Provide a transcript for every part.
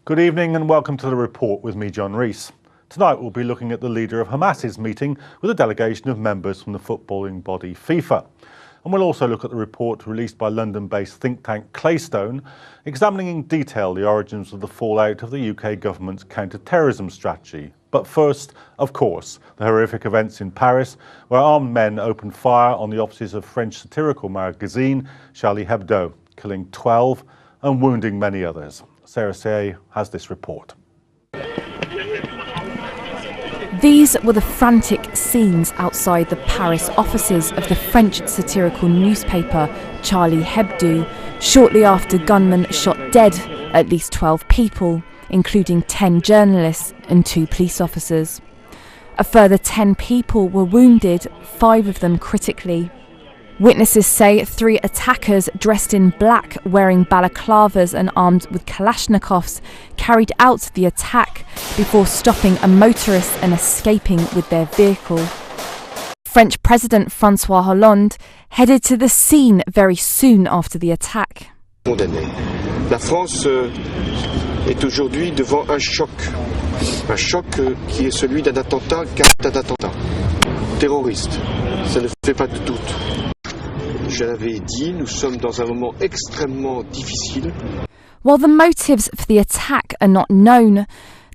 Good evening and welcome to The Report with me, John Rees. Tonight we'll be looking at the leader of Hamas's meeting with a delegation of members from the footballing body FIFA. And we'll also look at the report released by London-based think tank Claystone, examining in detail the origins of the fallout of the UK government's counter-terrorism strategy. But first, of course, the horrific events in Paris, where armed men opened fire on the offices of French satirical magazine Charlie Hebdo, killing 12 and wounding many others. Sarah Say has this report. These were the frantic scenes outside the Paris offices of the French satirical newspaper Charlie Hebdo, shortly after gunmen shot dead at least 12 people, including 10 journalists and 2 police officers. A further 10 people were wounded, 5 of them critically. Witnesses say 3 attackers dressed in black, wearing balaclavas and armed with Kalashnikovs, carried out the attack before stopping a motorist and escaping with their vehicle. French President François Hollande headed to the scene very soon after the attack. La France est aujourd'hui devant un choc qui est celui d'un attentat, d'un attentat terroriste. Ça ne fait pas de doute. Je l'avais dit, nous sommes dans un moment extrêmement difficile. While the motives for the attack are not known,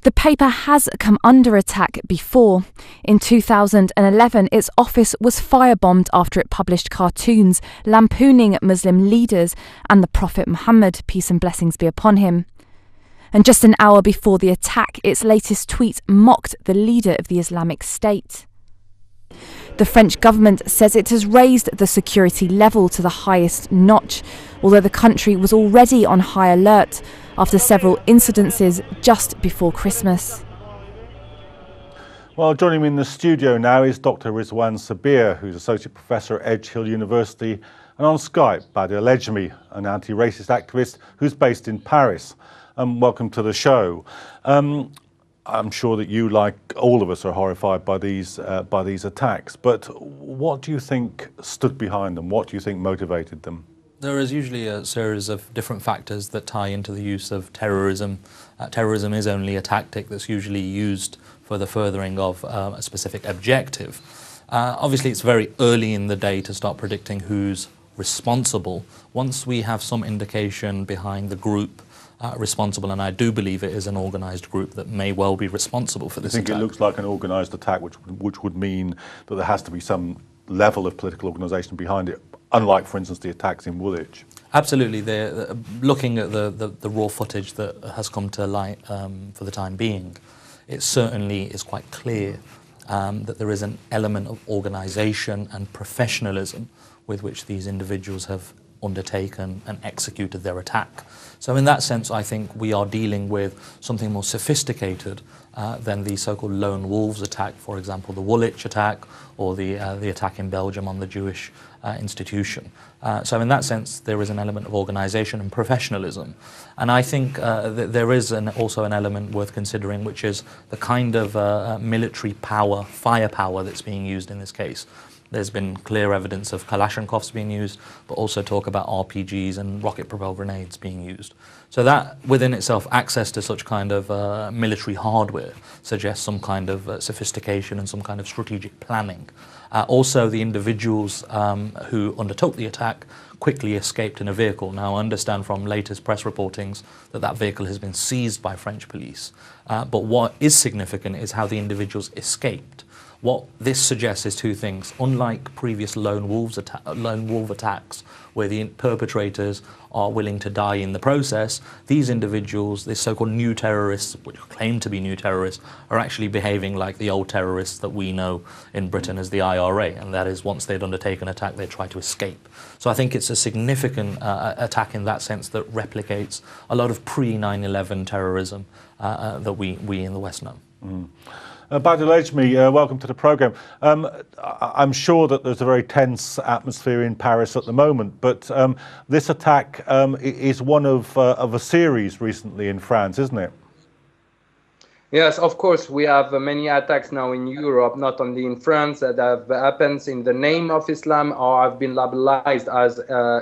the paper has come under attack before. In 2011, its office was firebombed after it published cartoons lampooning Muslim leaders and the Prophet Muhammad, peace and blessings be upon him. And just an hour before the attack, its latest tweet mocked the leader of the Islamic State. The French government says it has raised the security level to the highest notch, although the country was already on high alert after several incidences just before Christmas. Well, joining me in the studio now is Dr Rizwaan Sabir, who's Associate Professor at Edge Hill University, and on Skype, Dr Lejmi, an anti-racist activist who's based in Paris. Welcome to the show. I'm sure that you, like all of us, are horrified by these attacks. But what do you think stood behind them? What do you think motivated them? There is usually a series of different factors that tie into the use of terrorism. Terrorism is only a tactic that's usually used for the furthering of a specific objective. Obviously, it's very early in the day to start predicting who's responsible. Once we have some indication behind the group responsible, and I do believe it is an organised group that may well be responsible for this attack. I think it looks like an organised attack, which would mean that there has to be some level of political organisation behind it, unlike, for instance, the attacks in Woolwich. Absolutely. They're looking at the raw footage that has come to light for the time being. It certainly is quite clear that there is an element of organisation and professionalism with which these individuals have undertaken and executed their attack. So in that sense, I think we are dealing with something more sophisticated than the so-called lone wolves attack, for example, the Woolwich attack or the attack in Belgium on the Jewish institution. So in that sense, there is an element of organisation and professionalism. And I think that there is also an element worth considering, which is the kind of military power, firepower that's being used in this case. There's been clear evidence of Kalashnikovs being used, but also talk about RPGs and rocket-propelled grenades being used. So that, within itself, access to such kind of military hardware suggests some kind of sophistication and some kind of strategic planning. Also, the individuals who undertook the attack quickly escaped in a vehicle. Now, I understand from latest press reportings that that vehicle has been seized by French police. But what is significant is how the individuals escaped. What this suggests is 2 things. Unlike previous lone wolf attacks, where the perpetrators are willing to die in the process, these individuals, these so-called new terrorists, which claim to be new terrorists, are actually behaving like the old terrorists that we know in Britain as the IRA, and that is once they'd undertaken an attack, they'd try to escape. So I think it's a significant attack in that sense that replicates a lot of pre-9/11 terrorism that we in the West know. Dr Lejmi, welcome to the programme. I'm sure that there's a very tense atmosphere in Paris at the moment, but this attack is one of a series recently in France, isn't it? Yes, of course, we have many attacks now in Europe, not only in France, that have happened in the name of Islam or have been labelized as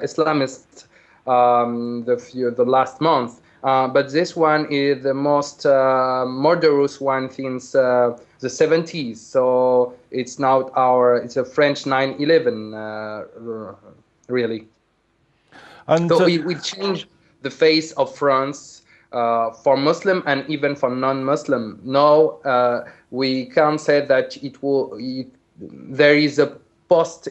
Islamist the last month. but this one is the most murderous one since the 70s. So it's now it's a French 9/11, really. And so we changed the face of France for Muslim and even for non-Muslim. Now we can say that there is a post.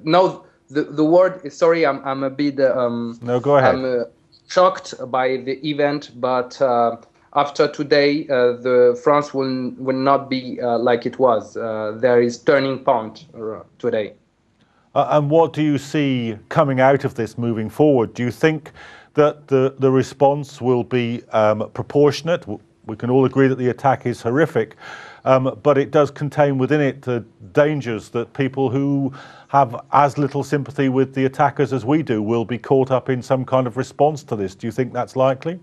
No, the word. Sorry, I'm a bit. No, go ahead. I'm shocked by the event, but after today, the France will not be like it was. There is turning point today. And what do you see coming out of this moving forward? Do you think that the response will be proportionate? We can all agree that the attack is horrific, but it does contain within it the dangers that people who have as little sympathy with the attackers as we do will be caught up in some kind of response to this. Do you think that's likely?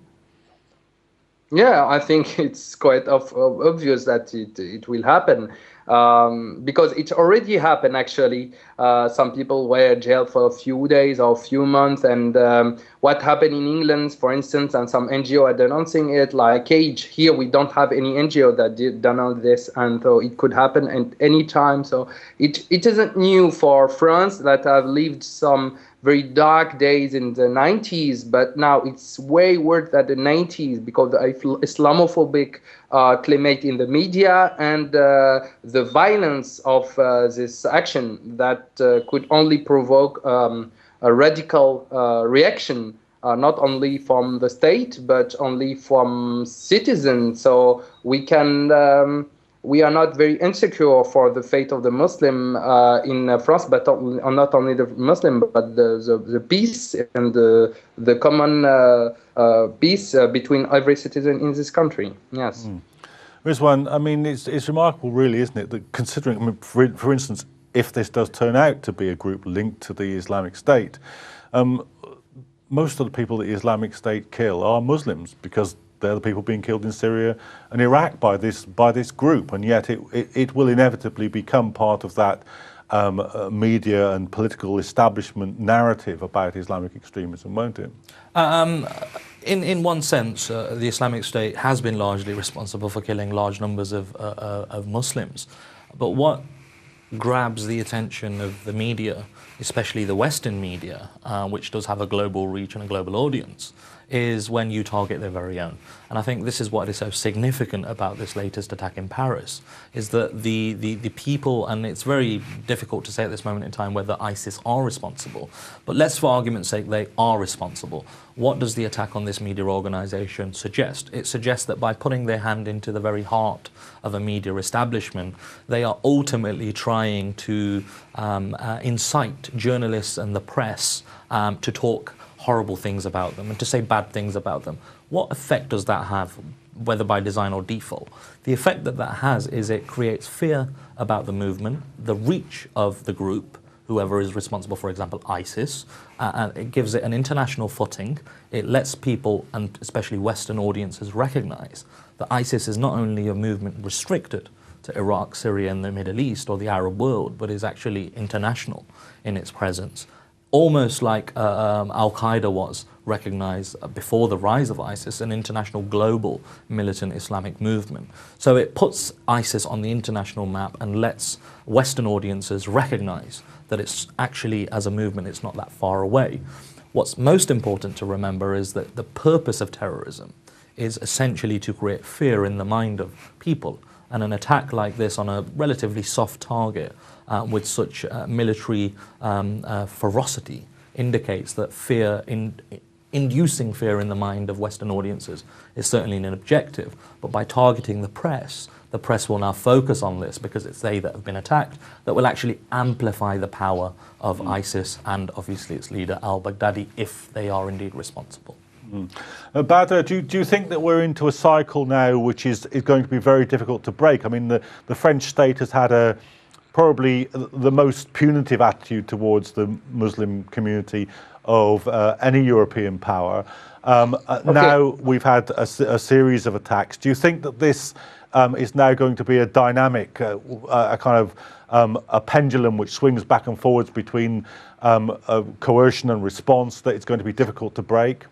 Yeah, I think it's quite obvious that it will happen, because it already happened, actually. Some people were jailed for a few days or a few months, and what happened in England, for instance, and some NGO are denouncing it, like Cage. Here we don't have any NGO that did denounce this, and so it could happen at any time. So it isn't new for France, that have lived some very dark days in the 90s, but now it's way worse than the 90s because the Islamophobic climate in the media and the violence of this action that could only provoke a radical reaction, not only from the state, but only from citizens. So we are not very insecure for the fate of the Muslim in France, but not only the Muslim, but the peace and the common peace between every citizen in this country. Yes. Rizwan, I mean, it's remarkable, really, isn't it, that considering, I mean, for instance, if this does turn out to be a group linked to the Islamic State, most of the people that the Islamic State kill are Muslims, because they're the people being killed in Syria and Iraq by this group, and yet it will inevitably become part of that media and political establishment narrative about Islamic extremism, won't it? In one sense, the Islamic State has been largely responsible for killing large numbers of Muslims, but what grabs the attention of the media, especially the Western media, which does have a global reach and a global audience, is when you target their very own. And I think this is what is so significant about this latest attack in Paris, is that the people, and it's very difficult to say at this moment in time whether ISIS are responsible, but let's, for argument's sake, they are responsible. What does the attack on this media organization suggest? It suggests that by putting their hand into the very heart of a media establishment, they are ultimately trying to incite journalists and the press to talk horrible things about them and to say bad things about them. What effect does that have, whether by design or default? The effect that that has is it creates fear about the movement, the reach of the group, whoever is responsible, for example, ISIS, and it gives it an international footing. It lets people, and especially Western audiences, recognize that ISIS is not only a movement restricted to Iraq, Syria, and the Middle East or the Arab world, but is actually international in its presence. Almost like Al-Qaeda was recognized before the rise of ISIS, an international global militant Islamic movement. So it puts ISIS on the international map and lets Western audiences recognize that it's actually, as a movement, it's not that far away. What's most important to remember is that the purpose of terrorism is essentially to create fear in the mind of people. And an attack like this on a relatively soft target with such military ferocity indicates that inducing fear in the mind of Western audiences is certainly an objective. But by targeting the press will now focus on this because it's they that have been attacked, that will actually amplify the power of ISIS and obviously its leader al-Baghdadi, if they are indeed responsible. Badr, do you think that we're into a cycle now which is going to be very difficult to break? I mean, the French state has had probably the most punitive attitude towards the Muslim community of any European power. Okay. Now we've had a series of attacks. Do you think that this is now going to be a dynamic, a kind of a pendulum which swings back and forwards between coercion and response, that it's going to be difficult to break?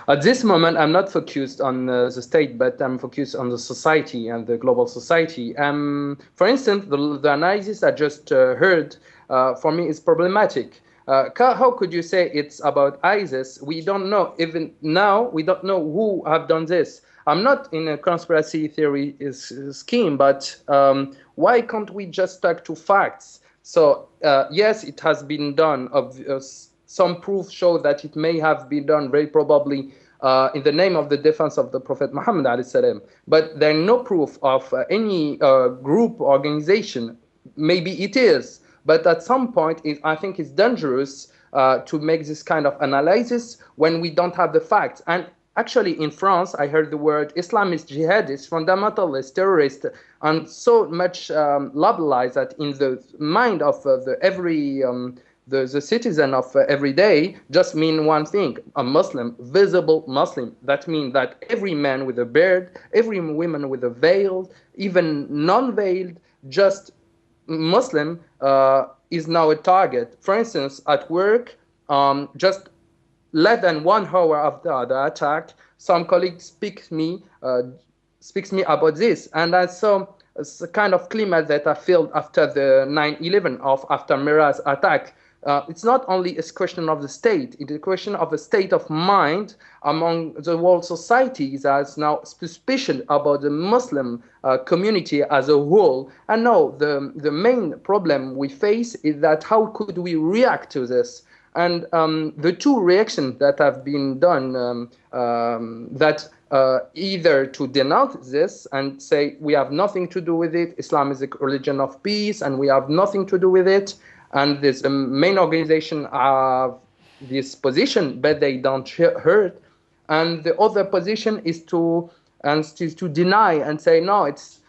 At this moment, I'm not focused on the state, but I'm focused on the society and the global society. For instance, the analysis I just heard, for me, is problematic. How could you say it's about ISIS? We don't know. Even now, we don't know who have done this. I'm not in a conspiracy theory scheme, but why can't we just talk to facts? So yes, it has been done. Some proof show that it may have been done very probably in the name of the defense of the Prophet Muhammad ﷺ. But there is no proof of any group organization. Maybe it is, but at some point, I think it's dangerous to make this kind of analysis when we don't have the facts. And actually, in France, I heard the word Islamist, jihadist, fundamentalist, terrorist, and so much labelized that in the mind of the citizen of every day just mean one thing: a Muslim, visible Muslim. That means that every man with a beard, every woman with a veil, even non-veiled, just Muslim is now a target. For instance, at work, just less than 1 hour after the attack, some colleagues speaks me about this, and I saw a kind of climate that I felt after the 9/11 after Mira's attack. It's not only a question of the state, it's a question of a state of mind among the world society that is now suspicion about the Muslim community as a whole. And now the main problem we face is that how could we react to this? And the two reactions that have been done, either to denounce this and say we have nothing to do with it, Islam is a religion of peace and we have nothing to do with it, and this main organization have this position, but they don't hurt. And the other position is to deny and say, no, it's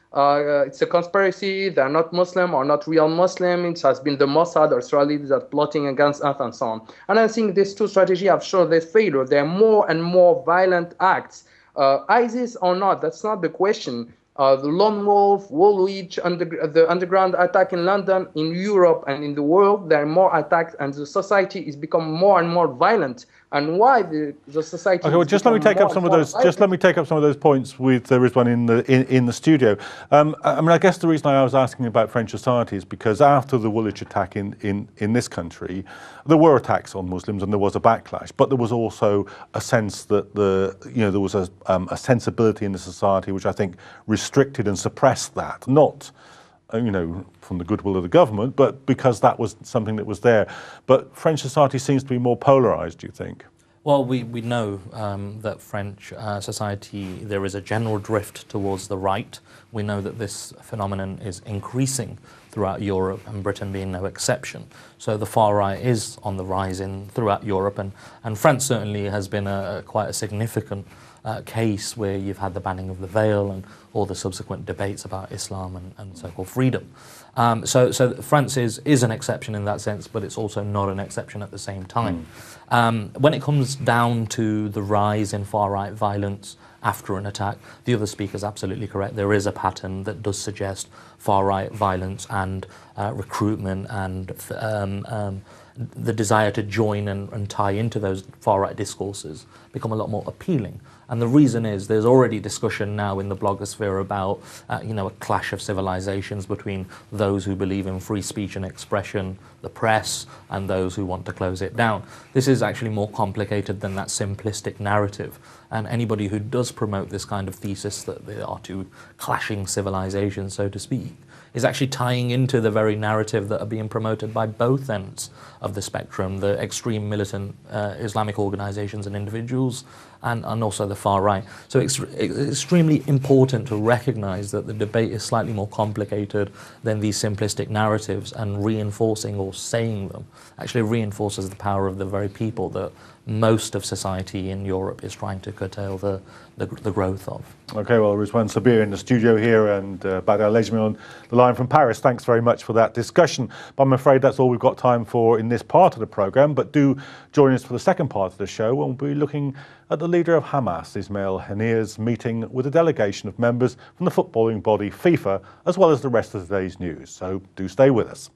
a conspiracy, they're not Muslim or not real Muslim, it has been the Mossad or Israeli that are plotting against us and so on. And I think these two strategies have shown their failure. There are more and more violent acts. ISIS or not, that's not the question. The Lone Wolf, Woolwich, the underground attack in London, in Europe and in the world, there are more attacks and the society is becoming more and more violent. And why the society? Okay, well, just let me take up some of those. Violent. Just let me take up some of those points with Rizwan in the studio. I mean, I guess the reason I was asking about French society is because after the Woolwich attack in this country, there were attacks on Muslims and there was a backlash, but there was also a sense that there was a sensibility in the society which I think restricted and suppressed that, not from the goodwill of the government, but because that was something that was there. But French society seems to be more polarized, do you think? Well, we know that French society, there is a general drift towards the right. We know that this phenomenon is increasing throughout Europe, and Britain being no exception. So the far right is on the rise throughout Europe, and France certainly has been quite a significant case where you've had the banning of the veil and all the subsequent debates about Islam and so-called freedom. So France is an exception in that sense, but it's also not an exception at the same time. When it comes down to the rise in far-right violence after an attack, the other speaker is absolutely correct. There is a pattern that does suggest far-right violence and recruitment and the desire to join and tie into those far-right discourses become a lot more appealing. And the reason is there's already discussion now in the blogosphere about a clash of civilizations between those who believe in free speech and expression, the press, and those who want to close it down. This is actually more complicated than that simplistic narrative. And anybody who does promote this kind of thesis that there are two clashing civilizations, so to speak, is actually tying into the very narrative that are being promoted by both ends of the spectrum, the extreme militant Islamic organizations and individuals, and also the far right. So it's extremely important to recognize that the debate is slightly more complicated than these simplistic narratives, and reinforcing or saying them actually reinforces the power of the very people that most of society in Europe is trying to curtail the growth of. Okay, well, Rizwaan Sabir in the studio here and Badr Lejmi on the line from Paris. Thanks very much for that discussion. But I'm afraid that's all we've got time for in this part of the programme. But do join us for the second part of the show when we'll be looking at the leader of Hamas, Ismail Haniyeh's meeting with a delegation of members from the footballing body FIFA, as well as the rest of today's news. So do stay with us.